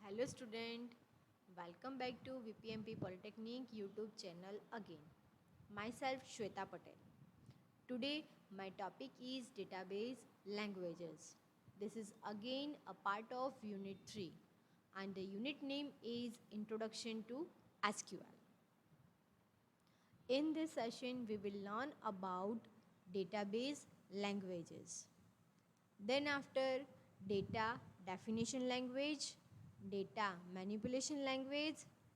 Hello student, welcome back to VPMP Polytechnic YouTube channel again. Myself Shweta Patel. Today my topic is database languages. This is again a part of unit 3 and the unit name is Introduction to SQL. In this session we will learn about database languages. Then after data definition language, data manipulation language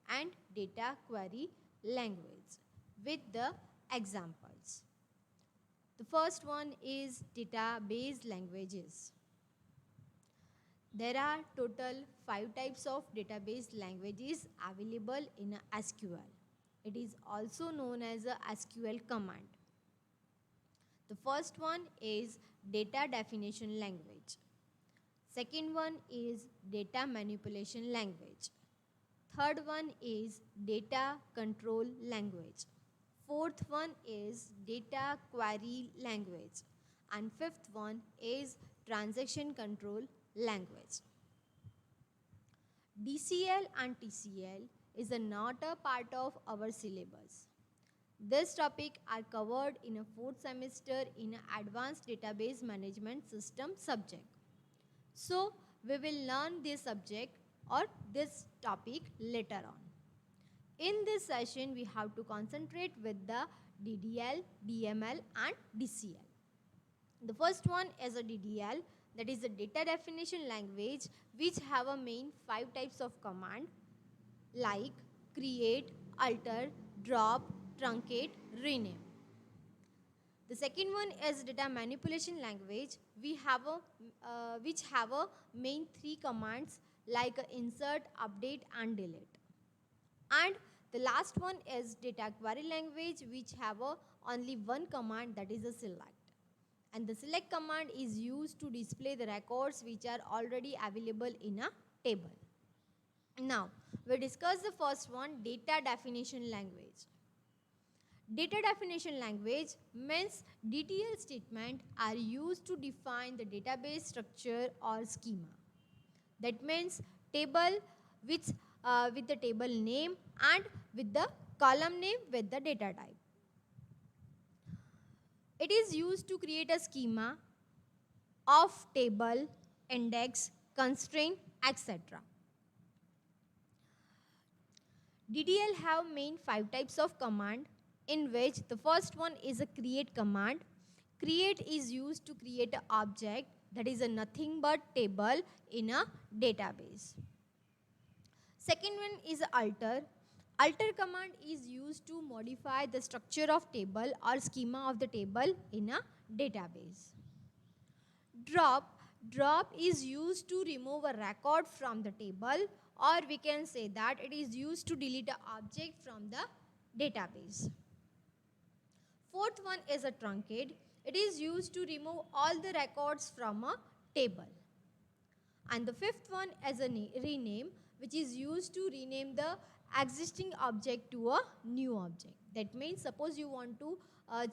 and data query language with the examples. The first one is database languages. There are total 5 types of database languages available in SQL. It is also known as a SQL command. The first one is data definition language. Second one is data manipulation language. Third one is data control language. Fourth one is data query language. And fifth one is transaction control language. DCL and TCL is not a part of our syllabus. This topic are covered in a 4th semester in Advanced Database Management System subject. So, we will learn this subject or this topic later on. In this session, we have to concentrate with the DDL, DML and DCL. The first one is a DDL, that is a data definition language, which have a main 5 types of command like create, alter, drop, truncate, rename. The second one is data manipulation language. Which have a main 3 commands like insert, update and delete. And the last one is data query language, which have only one command, that is a select. And the select command is used to display the records which are already available in a table. Now, we discuss the first one, data definition language. Data definition language means DTL statements are used to define the database structure or schema. That means table with the table name and with the column name with the data type. It is used to create a schema of table, index, constraint, etc. DDL have main 5 types of command, in which the first one is a create command. Create is used to create an object, that is a nothing but table in a database. Second one is alter. Alter command is used to modify the structure of table or schema of the table in a database. Drop is used to remove a record from the table, or we can say that it is used to delete an object from the database. Fourth one is a truncate. It is used to remove all the records from a table. And the fifth one is a rename, which is used to rename the existing object to a new object. That means suppose you want to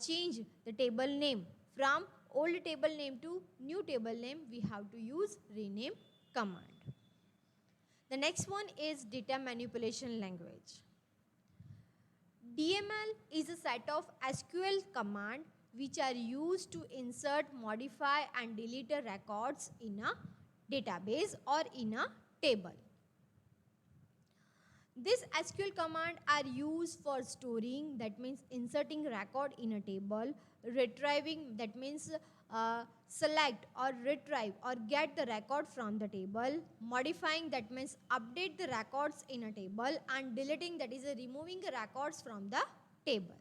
change the table name from old table name to new table name, we have to use rename command. The next one is data manipulation language. DML is a set of SQL commands which are used to insert, modify and delete records in a database or in a table. These SQL commands are used for storing, that means inserting record in a table, retrieving, that means select or retrieve or get the record from the table, modifying, that means update the records in a table, and deleting, that is removing the records from the table.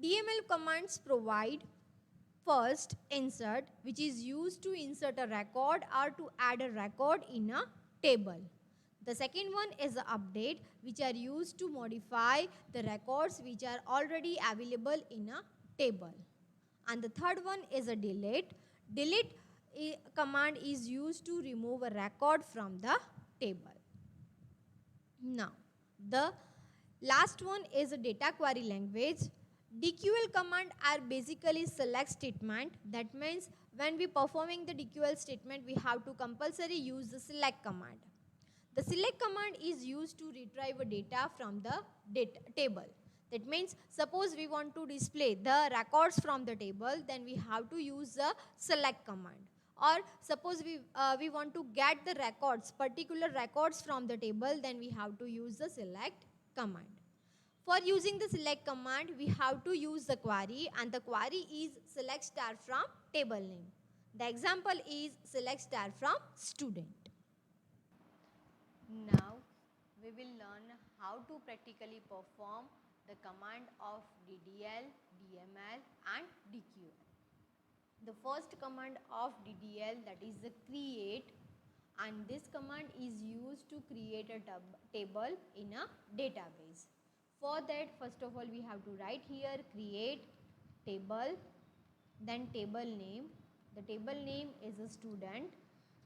DML commands provide first insert, which is used to insert a record or to add a record in a table. The second one is the update, which are used to modify the records which are already available in a table. And the third one is a delete. Delete command is used to remove a record from the table. Now, the last one is a data query language. DQL command are basically select statement, that means when we performing the DQL statement, we have to compulsory use the select command. The select command is used to retrieve data from the table. That means suppose we want to display the records from the table, then we have to use the select command. Or suppose we want to get the records, particular records from the table, then we have to use the select command. For using the select command, we have to use the query, and the query is select star from table name. The example is select star from student. Now we will learn how to practically perform the command of DDL, DML and DQL. The first command of DDL, that is the create, and this command is used to create a table in a database. For that, first of all, we have to write here create table, then table name. The table name is a student,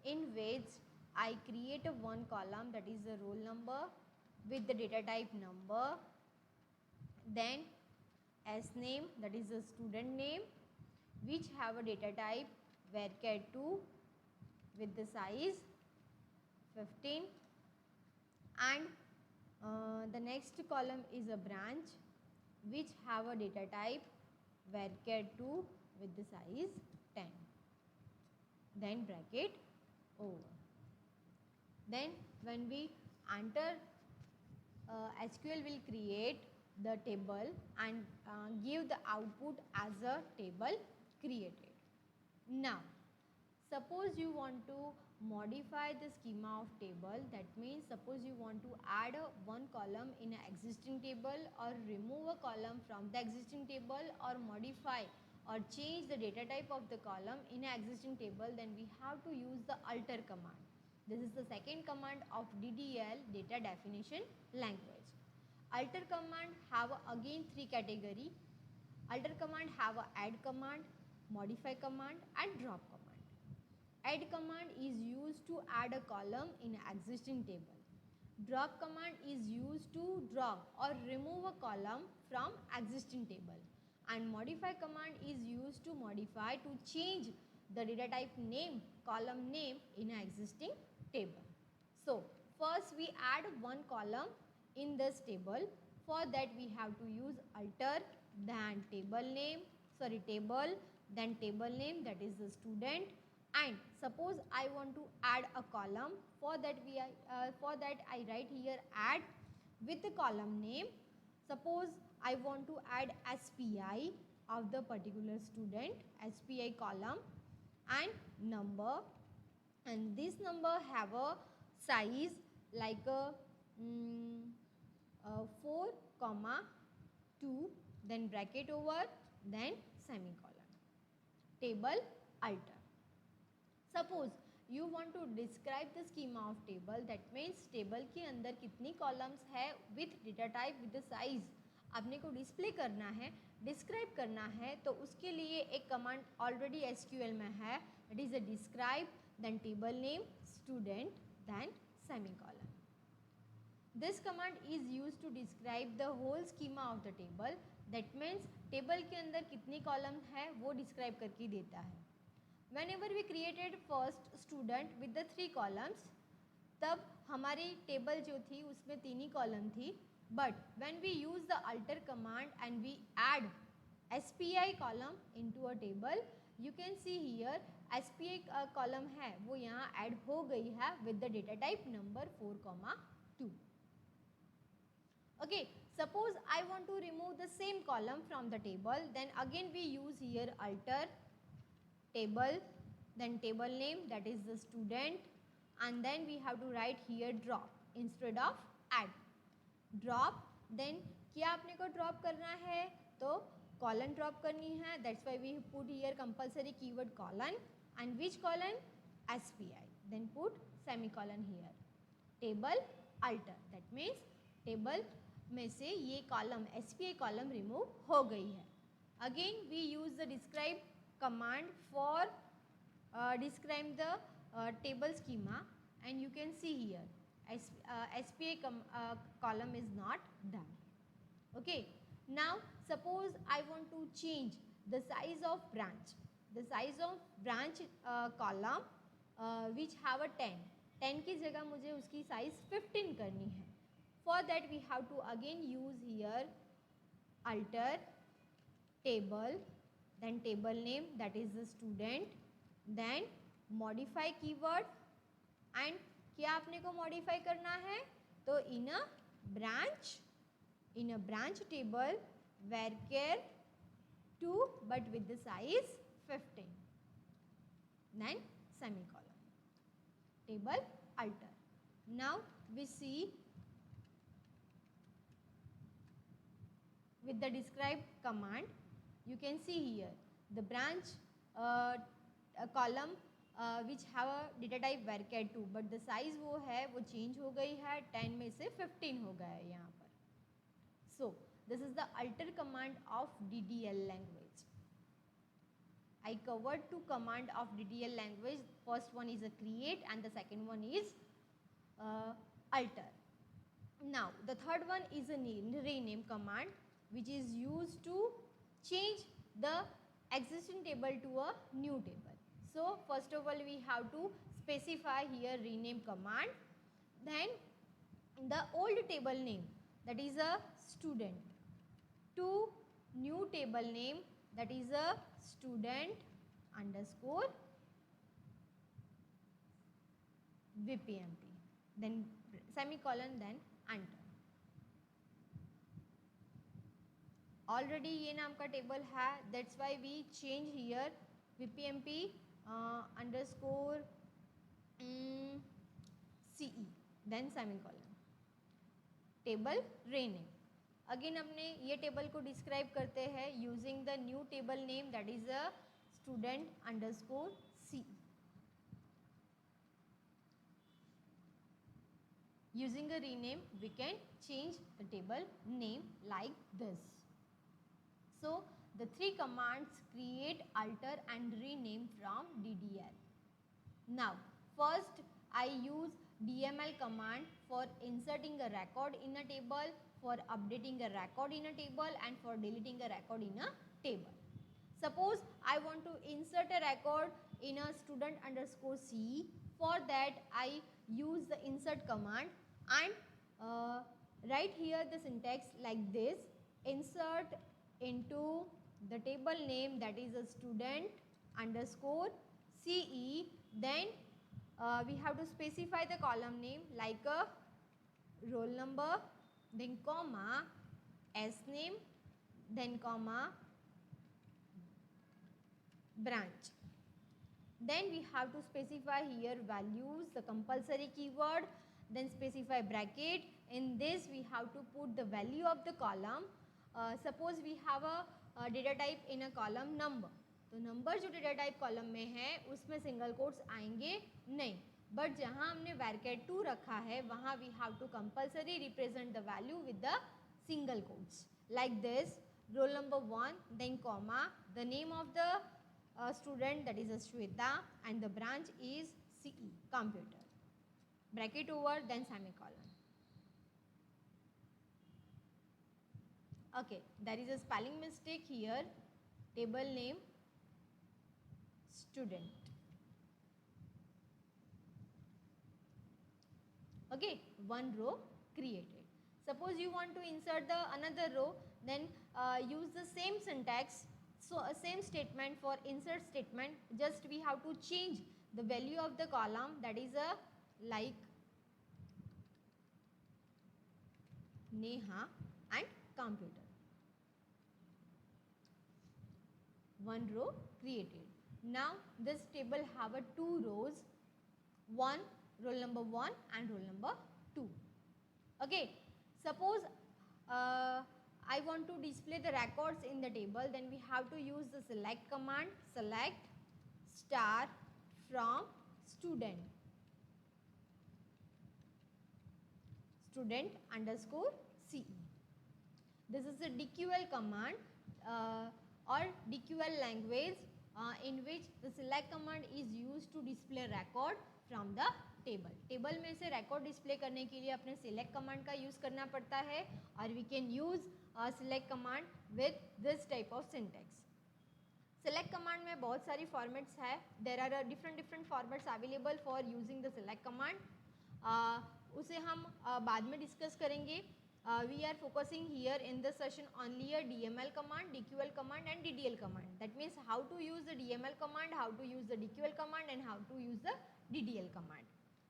in which I create a one column, that is the roll number with the data type number, then S name, that is the student name, which have a data type varchar2 with the size 15, and the next column is a branch which have a data type varchar2 with the size 10, then bracket over. Then when we enter, SQL will create the table and give the output as a table created. Now suppose you want to modify the schema of table, that means suppose you want to add one column in an existing table, or remove a column from the existing table, or modify or change the data type of the column in an existing table, then we have to use the alter command. This is the second command of DDL, data definition language. Alter command have again three category. Alter command have a add command, modify command and drop command. Add command is used to add a column in an existing table. Drop command is used to drop or remove a column from existing table. And modify command is used to modify, to change the data type name, column name in an existing table. So first we add one column in this table. For that we have to use alter, then table, then table name, that is the student. And suppose I want to add a column. For that I write here add with the column name. Suppose I want to add SPI of the particular student, SPI column, and number, and this number have a size like a 4, 2, then bracket over, then semicolon. Table alter. Suppose you want to describe the schema of table, that means table के अंदर कितनी columns है with data type with the size आपने को display करना है, describe करना है, तो उसके लिए एक कमांड ऑलरेडी SQL में है, that is a describe, then table name, student, then semicolon. This command is used to describe the whole schema of the table. That means table के अंदर कितनी column है वो describe करके देता है. Whenever we created first student with the 3 columns, तब हमारी टेबल जो थी उसमें 3 ही कॉलम थी. But when we use the alter command and we add SPI column into a table, you can see here SPI column है वो यहाँ add हो गई है with the data type number 4, 2. Okay, suppose I want to remove the same column from the table, then again we use here alter, table, then table name, that is the student, and then we have to write here drop instead of add. Drop, then क्या आपने को drop करना है, तो colon drop करनी है, that's why we put here compulsory keyword colon, and which colon? SPI, then put semicolon here. Table alter, that means table में से ये column SPI column remove हो गई है. Again we use the describe command for describe the table schema, and you can see here SPI column is not done. Okay, now suppose I want to change the size of branch. the size of branch column which have a 10 की जगह मुझे उसकी size 15 करनी है. For that we have to again use here alter table, then table name that is the student, then modify keyword and क्या आपने को modify करना है तो in a branch table varchar 2 but with the size 15, then semicolon, table alter. Now we see with the describe command, you can see here the branch column which have a data type varchar 2 but the size वो है वो change हो गई है 10 में से 15 हो गया है यहाँ पर. So this is the alter command of DDL language. I covered two command of DDL language. First one is a create and the second one is alter. Now the third one is a rename command which is used to change the existing table to a new table. So first of all we have to specify here rename command, then the old table name that is a student to new table name that is a student underscore VPMP, then semicolon, then enter. Already ये नाम का table है, that's why we change here VPMP underscore CE then semicolon, table rename. Again हमने ये table को describe करते हैं using the new table name that is a student underscore CE. Using a rename we can change the table name like this. So the three commands create, alter and rename from DDL. Now first I use DML command for inserting a record in a table, for updating a record in a table and for deleting a record in a table. Suppose I want to insert a record in a student underscore CE. For that I use the insert command and write here the syntax like this: insert into the table name that is a student underscore CE, then we have to specify the column name like a roll number, then comma S name, then comma branch. Then we have to specify here values, the compulsory keyword, then specify bracket. In this we have to put the value of the column. Suppose we have a data type in a column number, तो number जो data type column में है उसमें single quotes आएंगे नहीं, but जहाँ हमने varchar 2 रखा है वहाँ we have to compulsory represent the value with the single quotes like this: roll number 1, then comma the name of the student that is a Shweta and the branch is CE computer, bracket over, then semicolon. Okay, there is a spelling mistake here. Table name student. Okay, one row created. Suppose you want to insert the another row, then use the same syntax. So same statement for insert statement. Just we have to change the value of the column, that is a like Neha and computer. One row created. Now this table have a two rows, one roll number 1 and roll number 2. Okay, suppose I want to display the records in the table, then we have to use the select command, select star from student, student underscore CE. This is a DQL command or DQL language in which the select command is used to display record from the table. Table में से record display करने के लिए अपने select command का use करना पड़ता है और we can use select command with this type of syntax. Select command में बहुत सारी फॉर्मेट्स है. There are different formats available for using the select command. उसे हम बाद में डिस्कस करेंगे. We are focusing here in this session only a DML command, DQL command and DDL command. That means how to use the DML command, how to use the DQL command and how to use the DDL command.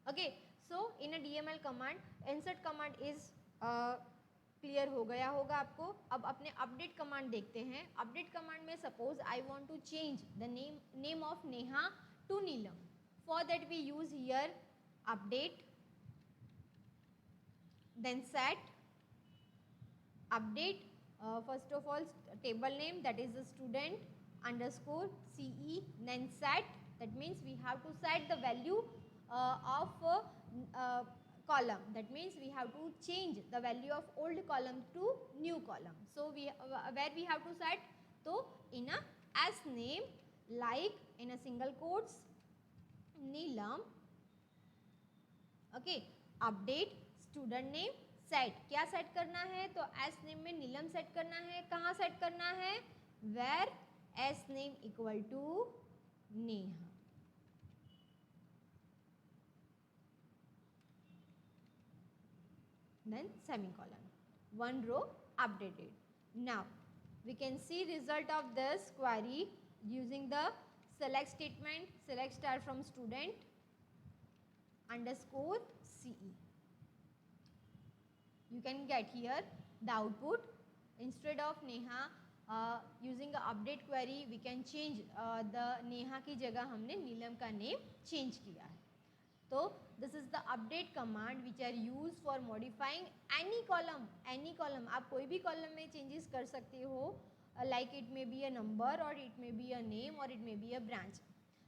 Okay, so in a DML command, insert command is clear हो गया होगा आपको. अब अपने update command देखते हैं. Update command में suppose I want to change the name of Neha to Neelam. For that we use here update, then set update, first of all table name, that is the student underscore CE, then set, that means we have to set the value of column, that means we have to change the value of old column to new column. So we where we have to set, so in a as name, like in a single quotes Neelam. Okay, update student name set. क्या set करना है, तो S name में नीलम set करना है. कहाँ set करना है, where s name equal to Neha. Then semicolon, one row updated. Now we can see result of this query using the select statement, select star from student underscore CE. You can get here the output. Instead of Neha, using the update query we can change the Neha की जगह हमने नीलम का name change किया है. तो this is the update command which are used for modifying any column. any column आप कोई भी column में changes कर सकते हो, like it may be a number or it may be a name or it may be a branch.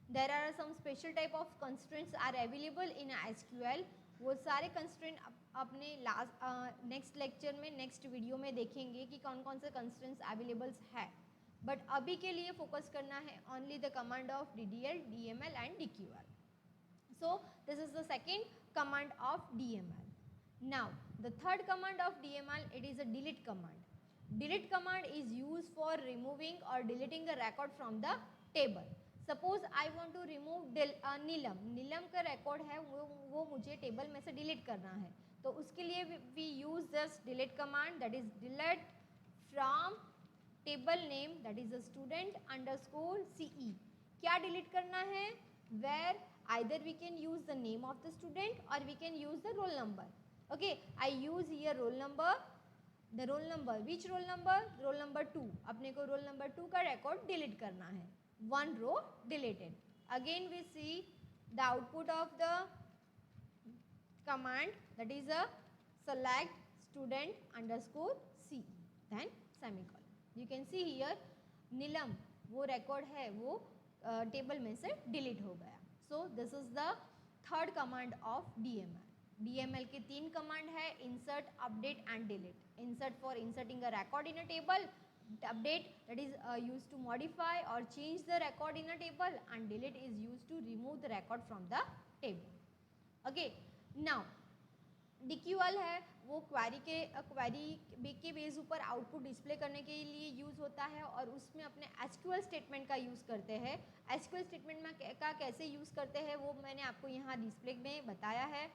There are some special type of constraints are available in SQL. वो सारे constraint अपने next lecture में, next video में देखेंगे कि कौन कौन से कंस्ट्रेंट्स अवेलेबल्स है. बट अभी के लिए फोकस करना है only the command of DDL, DML and DQL. So this is the second command of DML. Now the third command of DML, it is a delete command. Delete command is use for removing or deleting the record from the table. Suppose I want to remove Neelam. Neelam का record है वो मुझे table में से delete करना है. तो उसके लिए we use this delete command, that is delete from table name, that is the student underscore CE. क्या डिलीट करना है, where either we can use the name of the student or we can use the roll number. Okay, I use here roll number. The roll number, which roll number, roll number 2. अपने को role number 2 का record delete करना है. One row deleted. Again we see the output of the command, that is a select student underscore CE, then semicolon. You can see here नीलम वो record है वो table में से डिलीट हो गया. So this is the third command of DML. DML के 3 command है, insert, update and delete. Insert for inserting a record in a table, update that is used to modify or change the record in a table, and delete is used to remove the record from the table. Okay, now DQL है वो query के base ऊपर output display करने के लिए use होता है और उसमें अपने SQL स्टेटमेंट का यूज़ करते हैं. SQL स्टेटमेंट में का कैसे यूज़ करते हैं वो मैंने आपको यहाँ डिस्प्ले में बताया है.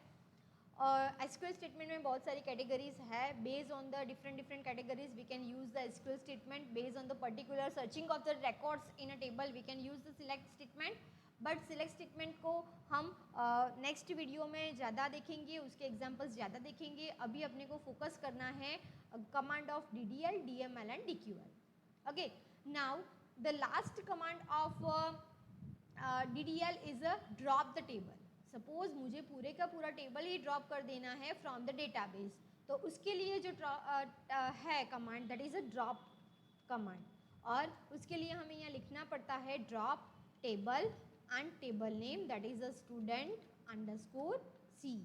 और SQL स्टेटमेंट में बहुत सारी कैटेगरीज है. Based on the different categories we can use the SQL statement. Based on the particular searching of the records in a table we can use the select statement. But select statement को हम next video में ज़्यादा देखेंगे, उसके examples ज़्यादा देखेंगे. अभी अपने को फोकस करना है command of DDL, DML and DQL. Okay, now the last command of DDL is a drop the table. Suppose मुझे पूरे का पूरा टेबल ही ड्रॉप कर देना है फ्रॉम द डेटाबेस, तो उसके लिए जो है command, that is a drop command. और उसके लिए हमें यहाँ लिखना पड़ता है drop table and table name, that is a student underscore CE.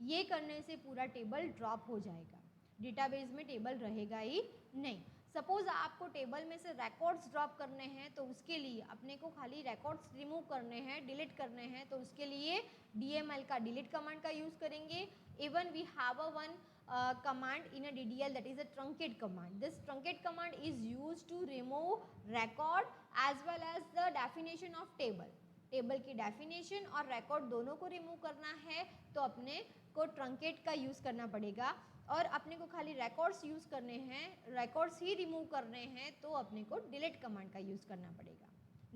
ये करने से पूरा टेबल ड्रॉप हो जाएगा, डेटाबेस में टेबल रहेगा ही नहीं. सपोज आपको टेबल में से रिकॉर्ड्स ड्रॉप करने हैं, तो उसके लिए अपने को खाली रिकॉर्ड्स रिमूव करने हैं, डिलीट करने हैं, तो उसके लिए DML का डिलीट कमांड का यूज़ करेंगे. Even we have a one command in a DDL, that is a truncate command. This truncate command is used to remove record as well as the definition of table. Table की definition और record दोनों को remove करना है तो अपने को truncate का यूज़ करना पड़ेगा, और अपने को खाली रिकॉर्ड्स यूज़ करने हैं, रिकॉर्ड्स ही रिमूव करने हैं तो अपने को डिलीट कमांड का यूज़ करना पड़ेगा.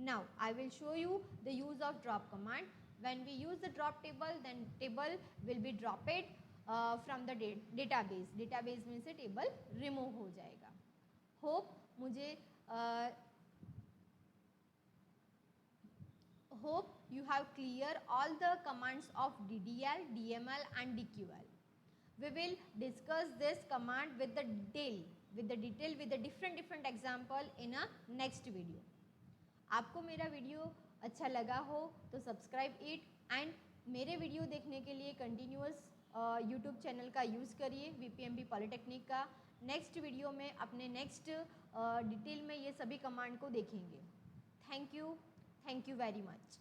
Now I will show you the use of drop command. When we use the drop table then table will be dropped from the database. Database में से टेबल रिमूव हो जाएगा. होप मुझे hope you have clear all the commands of DDL, DML and DQL. We will discuss this command with the detail with the different example in a next video. आपको मेरा video अच्छा लगा हो तो subscribe it, and मेरे video देखने के लिए कंटिन्यूअस यूट्यूब चैनल का यूज़ करिए, VPMB पॉलिटेक्निक का. नेक्स्ट वीडियो में अपने नेक्स्ट डिटेल में ये सभी कमांड को देखेंगे. Thank you very much.